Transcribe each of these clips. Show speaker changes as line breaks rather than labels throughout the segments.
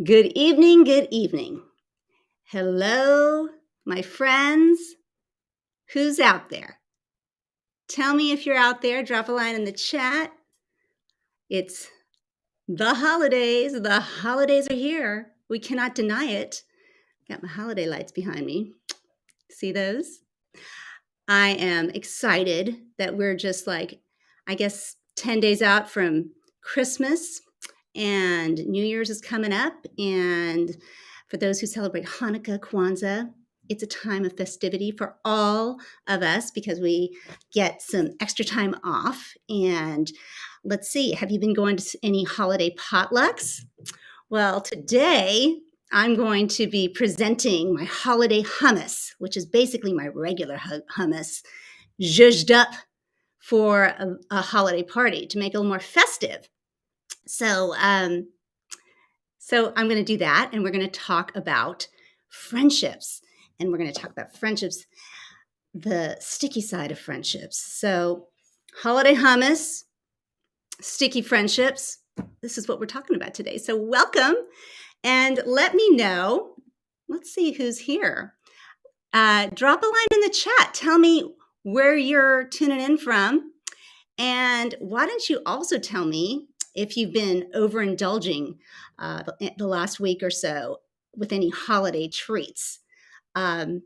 Good evening, good evening. Hello, my friends. Who's out there? Tell me if you're out there. Drop a line in the chat. It's the holidays. The holidays are here. We cannot deny it. Got my holiday lights behind me. See those? I am excited that we're just like, I guess, 10 days out from Christmas, and New Year's is coming up. And for those who celebrate Hanukkah, Kwanzaa, it's a time of festivity for all of us because we get some extra time off. And let's see, have you been going to any holiday potlucks? Well, today I'm going to be presenting my holiday hummus, which is basically my regular hummus, zhuzhed up for a holiday party to make it a little more festive. So I'm going to do that, and we're going to talk about friendships, and we're going to talk about friendships, the sticky side of friendships. So holiday hummus, sticky friendships. This is what we're talking about today. So welcome, and let me know. Let's see who's here. Drop a line in the chat. Tell me where you're tuning in from. And why don't you also tell me if you've been overindulging the last week or so with any holiday treats. I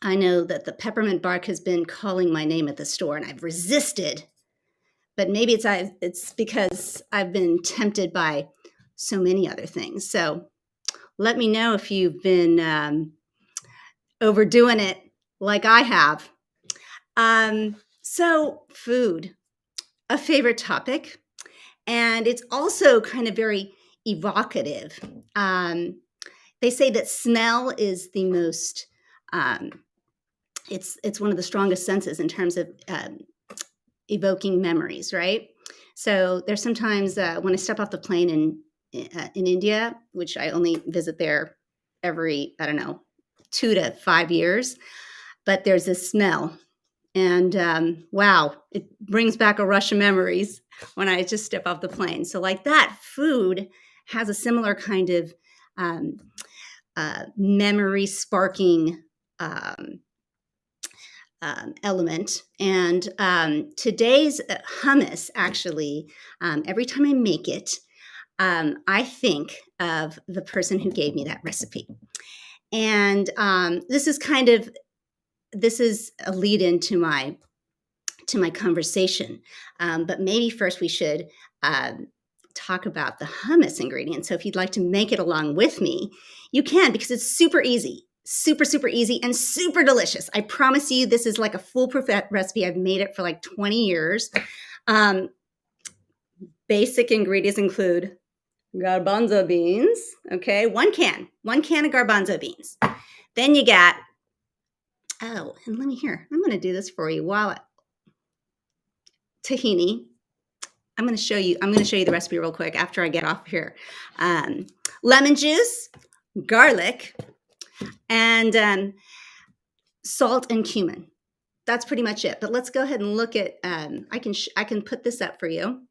know that the peppermint bark has been calling my name at the store, and I've resisted. But maybe it's because I've been tempted by so many other things. So let me know if you've been overdoing it like I have. So food, a favorite topic, and it's also kind of very evocative. They say that smell is the most, it's one of the strongest senses in terms of evoking memories, right? So there's sometimes when I step off the plane in India, which I only visit there every, 2 to 5 years, but there's this smell. And wow, it brings back a rush of memories when I just step off the plane. So like that, food has a similar kind of memory sparking element. And today's hummus, actually, every time I make it, I think of the person who gave me that recipe. And this is a lead into my conversation. But maybe first we should talk about the hummus ingredients. So if you'd like to make it along with me, you can, because it's super easy, super easy, and super delicious. I promise you, this is like a foolproof recipe. I've made it for like 20 years. Basic ingredients include garbanzo beans. Okay, one can of garbanzo beans. Then you got, and let me hear. I'm going to do this for you tahini. I'm going to show you the recipe real quick after I get off here. Lemon juice, garlic, and salt and cumin. That's pretty much it. But let's go ahead and look at. I can put this up for you.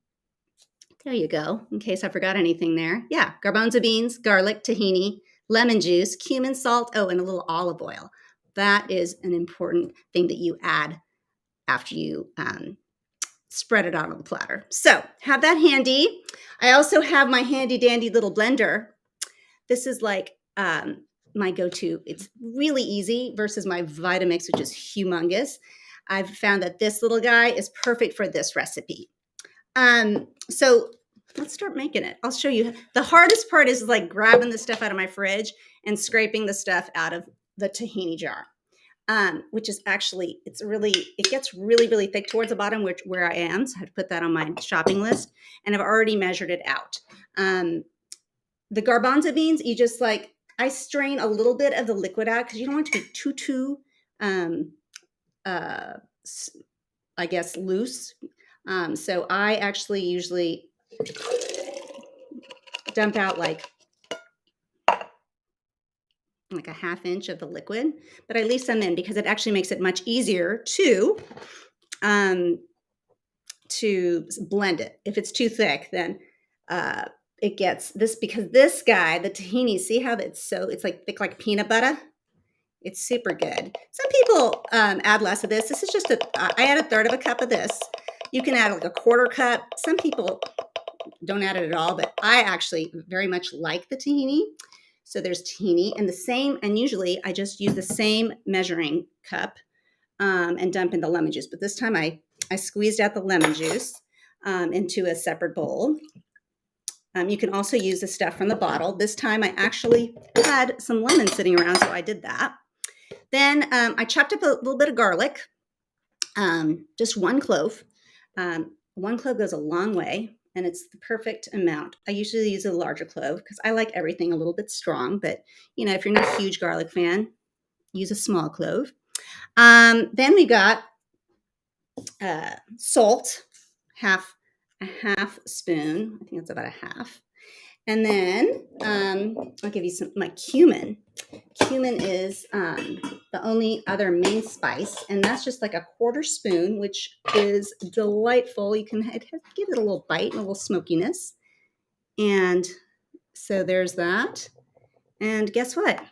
There you go. In case I forgot anything there. Yeah, garbanzo beans, garlic, tahini, lemon juice, cumin, salt. Oh, and a little olive oil. That is an important thing that you add after you spread it out on the platter. So have that handy. I also have my handy dandy little blender. This is like my go-to. It's really easy versus my Vitamix, which is humongous. I've found that this little guy is perfect for this recipe. So let's start making it. I'll show you. The hardest part is like grabbing the stuff out of my fridge and scraping the stuff out of the tahini jar. Which is actually, it gets really thick towards the bottom, where I am. So I have to put that on my shopping list, and I've already measured it out. The garbanzo beans, you just I strain a little bit of the liquid out because you don't want it to be too I guess loose. So I actually usually dump out like a half inch of the liquid, but I leave some in because it actually makes it much easier to blend it. If it's too thick, then it gets this, because this guy, the tahini, see how it's like thick like peanut butter? It's super good. Some people add less of this. This is just I add 1/3 of a cup of this. You can add like a 1/4 cup. Some people don't add it at all, but I actually very much like the tahini. So there's tahini and usually I just use the same measuring cup and dump in the lemon juice. But this time I squeezed out the lemon juice into a separate bowl. You can also use the stuff from the bottle. This time I actually had some lemon sitting around, so I did that. Then I chopped up a little bit of garlic, just 1 clove. 1 clove goes a long way, and it's the perfect amount. I usually use a larger clove because I like everything a little bit strong. But, if you're not a huge garlic fan, use a small clove. Then we got salt, a half spoon. I think that's about a half. And then I'll give you my cumin. Cumin is the only other main spice, and that's just like a 1/4 spoon, which is delightful. You can give it a little bite and a little smokiness. And so there's that. And guess what?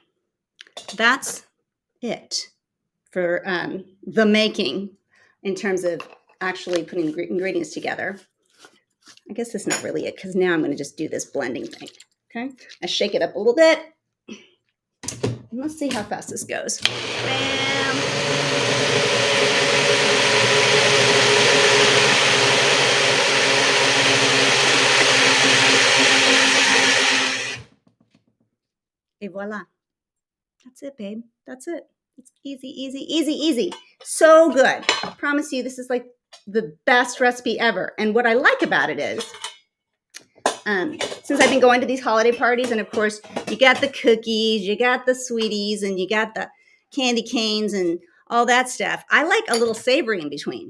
That's it for the making in terms of actually putting the ingredients together. I guess that's not really it, because now I'm going to just do this blending thing. Okay, I shake it up a little bit. Let's see how fast this goes. Bam. Et voila. That's it, babe. That's it. It's easy, easy, easy, easy. So good. I promise you, this is like the best recipe ever. And what I like about it is, since I've been going to these holiday parties, and of course you got the cookies, you got the sweeties, and you got the candy canes and all that stuff, I like a little savory in between.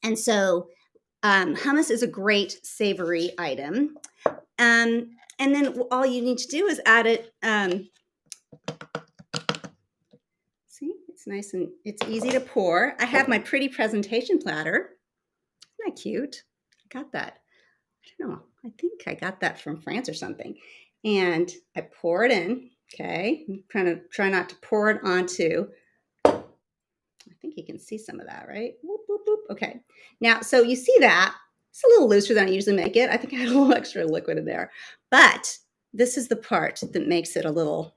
And so hummus is a great savory item. And then all you need to do is add it. See, it's nice and it's easy to pour. I have my pretty presentation platter. Isn't that cute? I got that. I don't know. I think I got that from France or something. And I pour it in. Okay. I'm trying to try not to pour it onto. I think you can see some of that, right? Boop, boop, boop. Okay. Now, so you see that. It's a little looser than I usually make it. I think I had a little extra liquid in there. But this is the part that makes it a little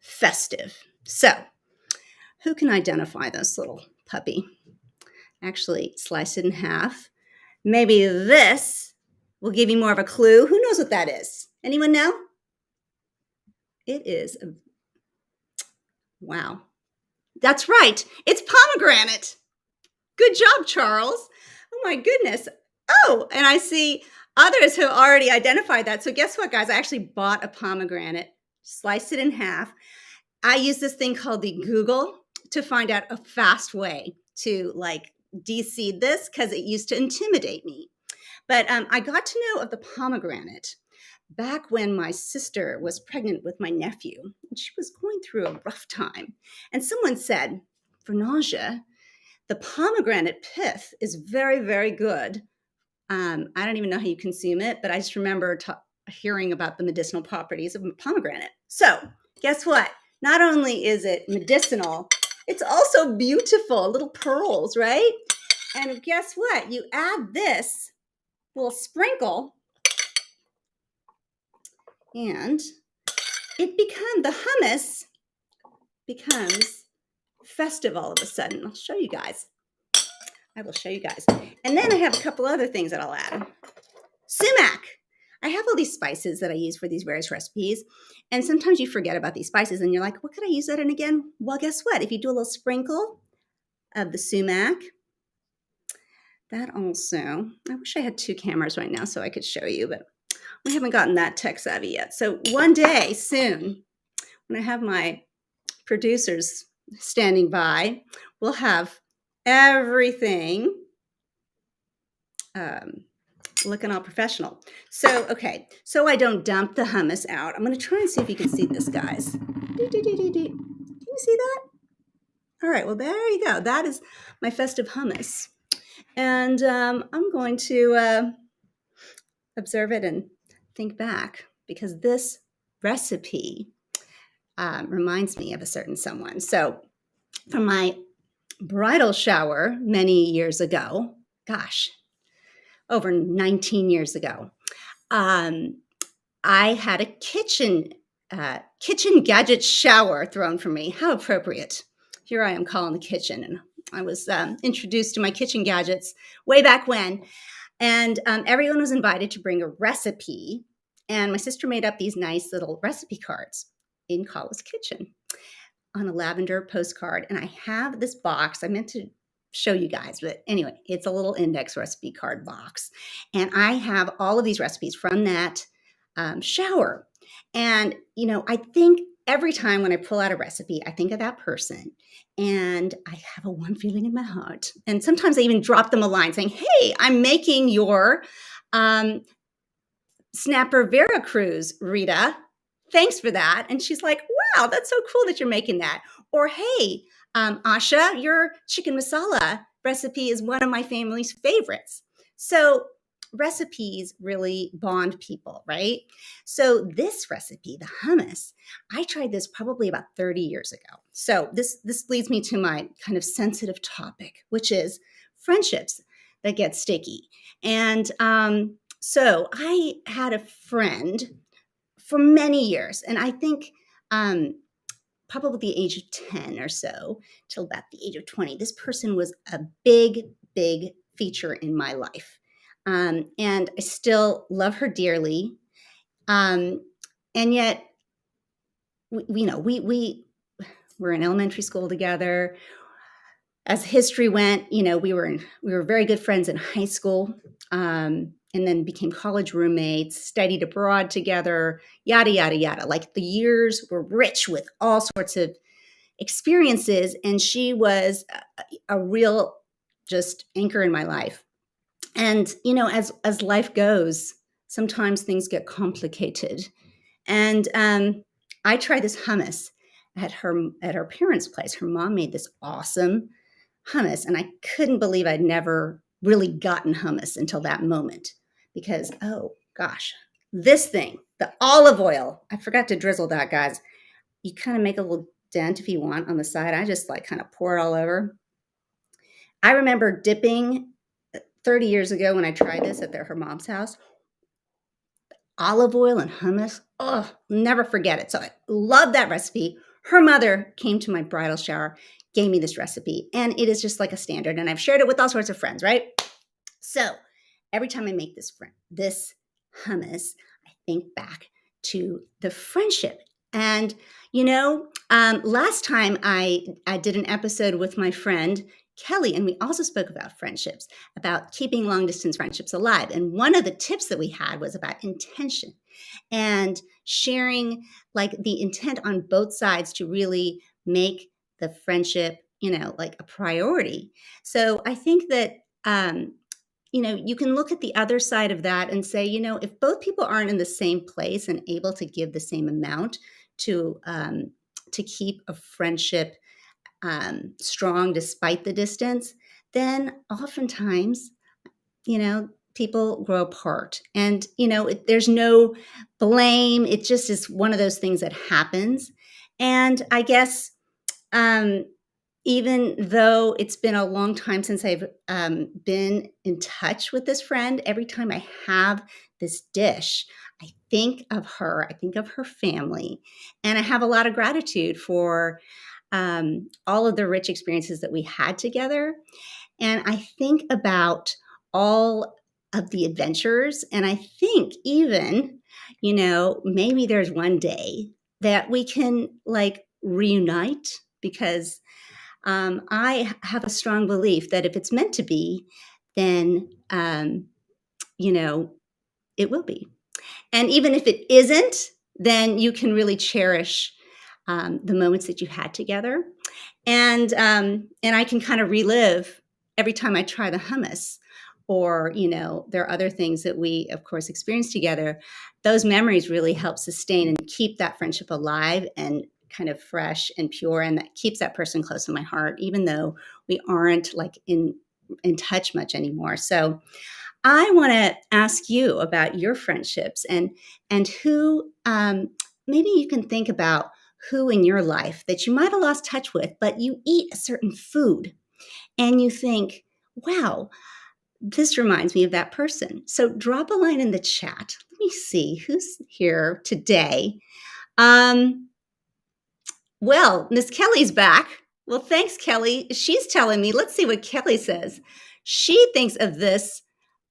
festive. So, who can identify this little puppy? Actually, slice it in half. Maybe this will give you more of a clue. Who knows what that is? Anyone know? It is, wow. That's right. It's pomegranate. Good job, Charles. Oh my goodness. Oh, and I see others who already identified that. So guess what, guys? I actually bought a pomegranate, sliced it in half. I use this thing called the Google to find out a fast way to de-seed this, because it used to intimidate me. But I got to know of the pomegranate back when my sister was pregnant with my nephew, and she was going through a rough time. And someone said, for nausea, the pomegranate pith is very, very good. I don't even know how you consume it, but I just remember hearing about the medicinal properties of pomegranate. So guess what? Not only is it medicinal, it's also beautiful, little pearls, right? And guess what? You add this little sprinkle, and the hummus becomes festive all of a sudden. I'll show you guys. I will show you guys. And then I have a couple other things that I'll add. Sumac. I have all these spices that I use for these various recipes. And sometimes you forget about these spices and you're like, what could I use that in again? Well, guess what? If you do a little sprinkle of the sumac, that also, I wish I had 2 cameras right now so I could show you, but we haven't gotten that tech savvy yet. So one day soon, when I have my producers standing by, we'll have everything looking all professional. So, okay, so I don't dump the hummus out. I'm going to try and see if you can see this, guys. Can you see that? All right, well, there you go. That is my festive hummus. And I'm going to observe it and think back, because this recipe reminds me of a certain someone. So for my bridal shower many years ago, gosh, over 19 years ago, I had a kitchen gadget shower thrown for me. How appropriate. Here I am calling the kitchen, and I was introduced to my kitchen gadgets way back when. And everyone was invited to bring a recipe. And my sister made up these nice little recipe cards in Kala's kitchen on a lavender postcard. And I have this box. I meant to show you guys, but anyway, it's a little index recipe card box. And I have all of these recipes from that shower. And, I think every time when I pull out a recipe, I think of that person, and I have a warm feeling in my heart. And sometimes I even drop them a line saying, hey, I'm making your snapper Veracruz, Rita. Thanks for that. And she's like, wow, that's so cool that you're making that. Or, hey, Asha, your chicken masala recipe is one of my family's favorites. So recipes really bond people, right? So this recipe, the hummus, I tried this probably about 30 years ago. So this leads me to my kind of sensitive topic, which is friendships that get sticky. And so I had a friend for many years, and I think probably the age of 10 or so till about the age of 20, this person was a big, big feature in my life. And I still love her dearly. And yet, we were in elementary school together. As history went, we were very good friends in high school, and then became college roommates, studied abroad together, yada, yada, yada. Like, the years were rich with all sorts of experiences, and she was a real just anchor in my life. And, as life goes, sometimes things get complicated. And I tried this hummus at her parents' place. Her mom made this awesome hummus, and I couldn't believe I'd never really gotten hummus until that moment, because, oh gosh, this thing, the olive oil, I forgot to drizzle that, guys. You kind of make a little dent if you want on the side. I just kind of pour it all over. I remember dipping 30 years ago when I tried this at her mom's house, olive oil and hummus. Oh, never forget it. So I love that recipe. Her mother came to my bridal shower, gave me this recipe, and it is just like a standard. And I've shared it with all sorts of friends, right? So every time I make this hummus, I think back to the friendship. And, last time I did an episode with my friend Kelly, and we also spoke about friendships, about keeping long distance friendships alive. And one of the tips that we had was about intention and sharing the intent on both sides to really make the friendship, a priority. So I think that, you can look at the other side of that and say, if both people aren't in the same place and able to give the same amount to keep a friendship strong despite the distance, then oftentimes, people grow apart. And, there's no blame. It just is one of those things that happens. And I guess, even though it's been a long time since I've been in touch with this friend, every time I have this dish, I think of her, I think of her family, and I have a lot of gratitude for all of the rich experiences that we had together. And I think about all of the adventures, and I think even, maybe there's one day that we can reunite, because I have a strong belief that if it's meant to be, then, it will be. And even if it isn't, then you can really cherish the moments that you had together. And I can kind of relive every time I try the hummus, or, there are other things that we, of course, experience together. Those memories really help sustain and keep that friendship alive and kind of fresh and pure. And that keeps that person close to my heart, even though we aren't in in touch much anymore. So I want to ask you about your friendships and who maybe you can think about who in your life that you might have lost touch with, but you eat a certain food and you think, wow, this reminds me of that person. So drop a line in the chat. Let me see who's here today. Well, Miss Kelly's back. Well, thanks, Kelly. She's telling me, let's see what Kelly says. She thinks of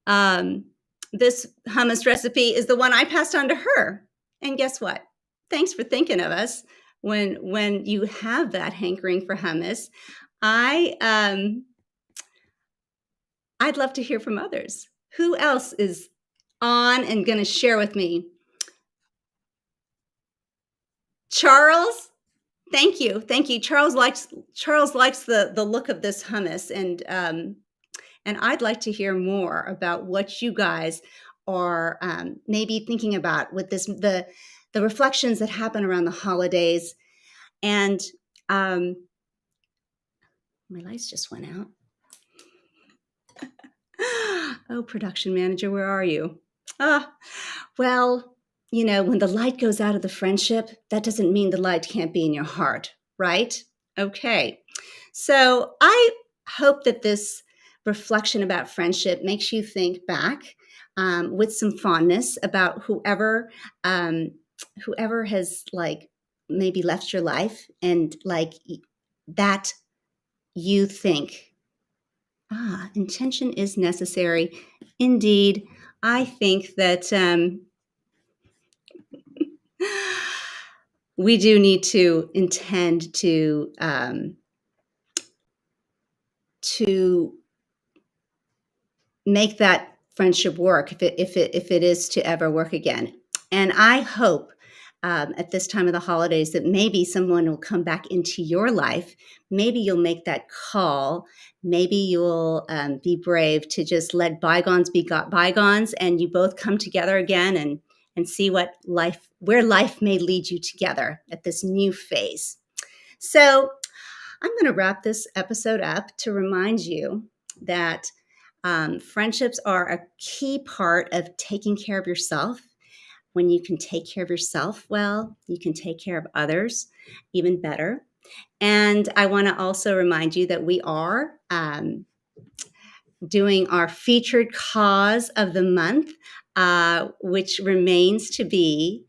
um, this hummus recipe is the one I passed on to her. And guess what? Thanks for thinking of us when you have that hankering for hummus. I'd love to hear from others. Who else is on and going to share with me? Charles, thank you. Charles likes the look of this hummus, and I'd like to hear more about what you guys are maybe thinking about with this the reflections that happen around the holidays. And my lights just went out. Oh, production manager, where are you? Well, when the light goes out of the friendship, that doesn't mean the light can't be in your heart, right? Okay. So I hope that this reflection about friendship makes you think back with some fondness about whoever has maybe left your life and that you think, intention is necessary. Indeed, I think that we do need to intend to make that friendship work if it is to ever work again. And I hope at this time of the holidays that maybe someone will come back into your life. Maybe you'll make that call. Maybe you'll be brave to just let bygones be bygones, and you both come together again and see where life may lead you together at this new phase. So I'm going to wrap this episode up to remind you that friendships are a key part of taking care of yourself. When you can take care of yourself well, you can take care of others even better. And I want to also remind you that we are doing our featured cause of the month, which remains to be